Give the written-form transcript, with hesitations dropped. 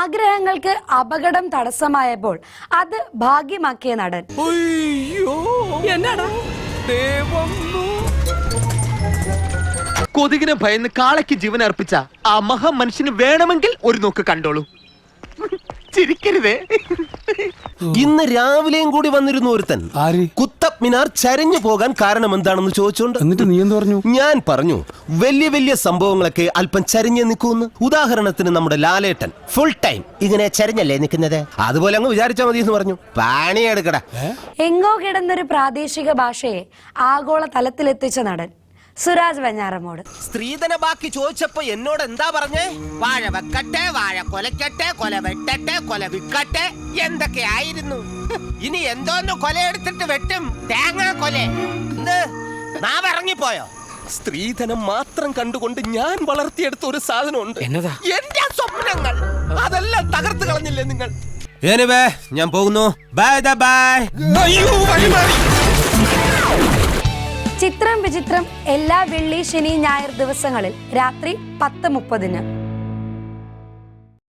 ആഗ്രഹങ്ങൾക്ക് അപകടം തടസ്സമായപ്പോൾ അത് ഭാഗ്യമാക്കിയ നടൻ. കൊതുകിനെ ഭയന്ന് കാളയ്ക്ക് ജീവൻ അർപ്പിച്ച ആ മഹാ മനുഷ്യന് വേണമെങ്കിൽ ഒരു നോക്ക് കണ്ടോളൂ. ചിരിക്കരുതേ. ഇന്ന് രാവിലെയും കൂടി വന്നിരുന്നു ഒരുത്തൻ. കുത്തബ് മിനാർ ചരിഞ്ഞു പോകാൻ കാരണം എന്താണെന്ന് ചോദിച്ചോണ്ട്. എന്നിട്ട് നീ എന്ത് പറഞ്ഞു? ഞാൻ പറഞ്ഞു വലിയ വലിയ സംഭവങ്ങളൊക്കെ അല്പം ചരിഞ്ഞ് നിൽക്കുന്നു. ഉദാഹരണത്തിന് നമ്മുടെ ലാലേട്ടൻ ഫുൾ ടൈം ഇങ്ങനെ ചരിഞ്ഞല്ലേ നിൽക്കുന്നത്, അതുപോലെ അങ്ങ് വിചാരിച്ചാൽ മതി എന്ന് പറഞ്ഞു. പണിയെടുക്കട. എങ്ങോ കിടന്നൊരു പ്രാദേശിക ഭാഷയെ ആഗോള തലത്തിലെത്തിച്ച നടൻ സുരാജ് വെഞ്ഞാറമൂട്. സ്ത്രീധന ബാക്കി ചോദിച്ചപ്പോ എന്നോട് എന്താ പറഞ്ഞേ? വാഴ വെക്കട്ടെ, വാഴ കൊലക്കട്ടെ, കൊല വെട്ടട്ടെ, കൊല വിക്കട്ടെ, എന്തൊക്കെ ആയിരുന്നു. ഇനി എന്തോന്ന് കൊലയെടുത്തിട്ട് വെട്ടും, തേങ്ങാ കൊല. നാവിറങ്ങിപ്പോയോ? സ്ത്രീധനം മാത്രം കണ്ടുകൊണ്ട് ഞാൻ വളർത്തിയെടുത്ത ഒരു സാധനമുണ്ട്. എന്നതാ? എന്റെ സ്വപ്നങ്ങൾ. അതെല്ലാം തകർത്ത് കളഞ്ഞില്ലേ നിങ്ങൾ? ഞാൻ പോകുന്നു. Bye bye. ചിത്രം വിചിത്രം എല്ലാ വെള്ളി, ശനി, ഞായർ ദിവസങ്ങളിൽ രാത്രി 10:30.